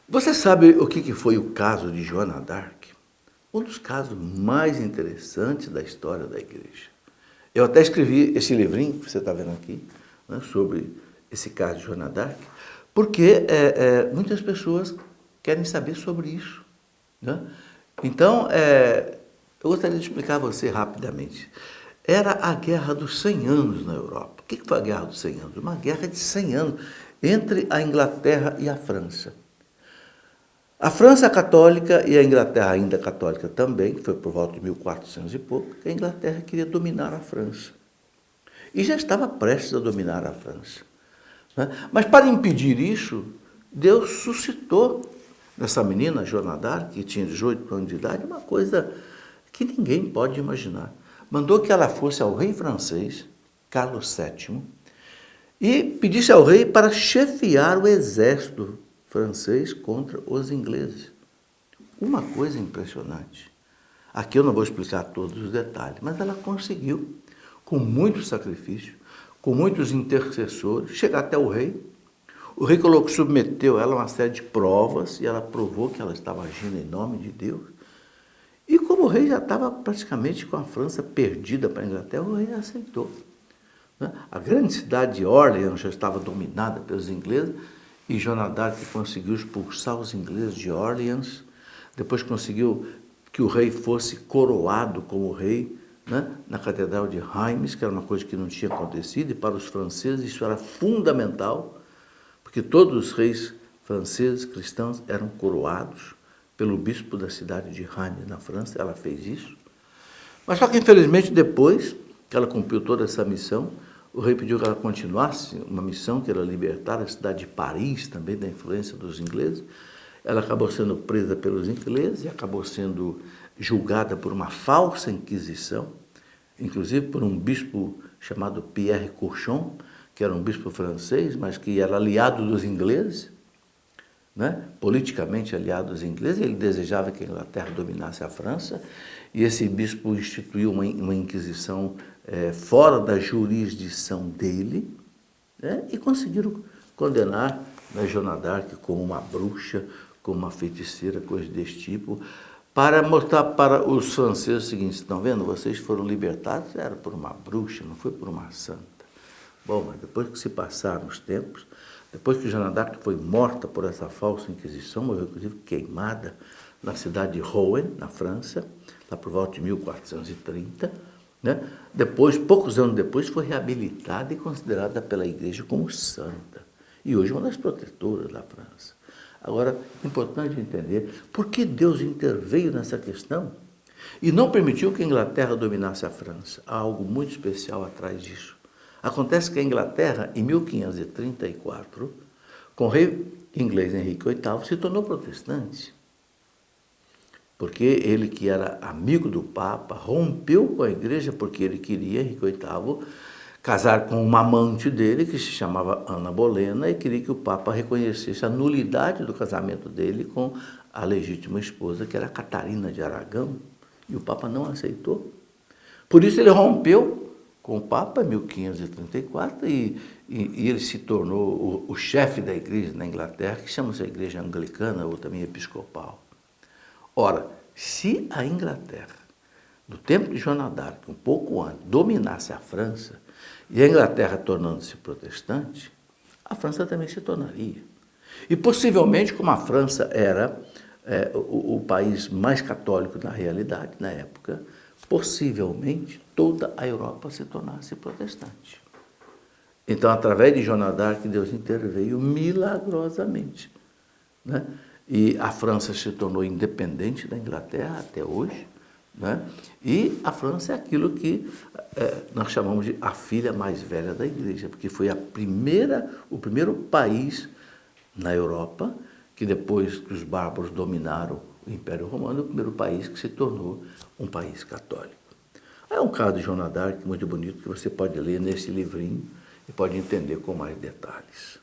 Você sabe o que foi o caso de Joana d'Arc? Um dos casos mais interessantes da história da igreja. Eu até escrevi esse livrinho que você está vendo aqui, né, sobre esse caso de Joana d'Arc, porque muitas pessoas querem saber sobre isso. Né? Então, eu gostaria de explicar a você rapidamente. Era a Guerra dos 100 Anos na Europa. O que foi a Guerra dos 100 Anos? Uma guerra de 100 anos entre a Inglaterra e a França. A França católica e a Inglaterra ainda católica também, que foi por volta de 1400 e pouco, a Inglaterra queria dominar a França. E já estava prestes a dominar a França. Né? Mas para impedir isso, Deus suscitou nessa menina, Joana d'Arc, que tinha 18 anos de idade, uma coisa que ninguém pode imaginar. Mandou que ela fosse ao rei francês, Carlos VII, e pedisse ao rei para chefiar o exército francês contra os ingleses. Uma coisa impressionante. Aqui eu não vou explicar todos os detalhes, mas ela conseguiu, com muito sacrifício, com muitos intercessores, chegar até o rei. O rei submeteu ela a uma série de provas e ela provou que ela estava agindo em nome de Deus. E como o rei já estava praticamente com a França perdida para a Inglaterra, o rei aceitou. A grande cidade de Orleans já estava dominada pelos ingleses e Joana d'Arc conseguiu expulsar os ingleses de Orleans, depois conseguiu que o rei fosse coroado como rei, né, na Catedral de Reims, que era uma coisa que não tinha acontecido, e para os franceses isso era fundamental, porque todos os reis franceses cristãos eram coroados pelo bispo da cidade de Reims, na França. Ela fez isso. Mas só que, infelizmente, depois que ela cumpriu toda essa missão, o rei pediu que ela continuasse uma missão que era libertar a cidade de Paris, também da influência dos ingleses. Ela acabou sendo presa pelos ingleses e acabou sendo julgada por uma falsa inquisição, inclusive por um bispo chamado Pierre Courchon, que era um bispo francês, mas que era aliado dos ingleses, né? Politicamente aliado dos ingleses. Ele desejava que a Inglaterra dominasse a França, e esse bispo instituiu uma inquisição fora da jurisdição dele, né? E conseguiram condenar a Joana d'Arc como uma bruxa, como uma feiticeira, coisa desse tipo, para mostrar para os franceses o seguinte: estão vendo, vocês foram libertados, era por uma bruxa, não foi por uma santa. Bom, mas depois que se passaram os tempos, depois que Joana d'Arc foi morta por essa falsa inquisição, morreu inclusive queimada na cidade de Rouen, na França, lá por volta de 1430, né? Depois, poucos anos depois, foi reabilitada e considerada pela igreja como santa. E hoje é uma das protetoras da França. Agora, é importante entender por que Deus interveio nessa questão e não permitiu que a Inglaterra dominasse a França. Há algo muito especial atrás disso. Acontece que a Inglaterra, em 1534, com o rei inglês Henrique VIII, se tornou protestante. Porque ele, que era amigo do Papa, rompeu com a igreja porque ele queria, Henrique VIII, casar com uma amante dele, que se chamava Ana Bolena, e queria que o Papa reconhecesse a nulidade do casamento dele com a legítima esposa, que era Catarina de Aragão, e o Papa não aceitou. Por isso ele rompeu com o Papa em 1534 e ele se tornou o chefe da igreja na Inglaterra, que chama-se a igreja anglicana ou também episcopal. Ora, se a Inglaterra, no tempo de Joana d'Arc, um pouco antes, dominasse a França, e a Inglaterra tornando-se protestante, a França também se tornaria. E possivelmente, como a França era o país mais católico na realidade, na época, possivelmente toda a Europa se tornasse protestante. Então, através de Joana d'Arc, Deus interveio milagrosamente, né? E a França se tornou independente da Inglaterra até hoje, né? E a França é aquilo que nós chamamos de a filha mais velha da igreja, porque foi o primeiro país na Europa que, depois que os bárbaros dominaram o Império Romano, o primeiro país que se tornou um país católico. É um caso de Joana d'Arc muito bonito que você pode ler nesse livrinho e pode entender com mais detalhes.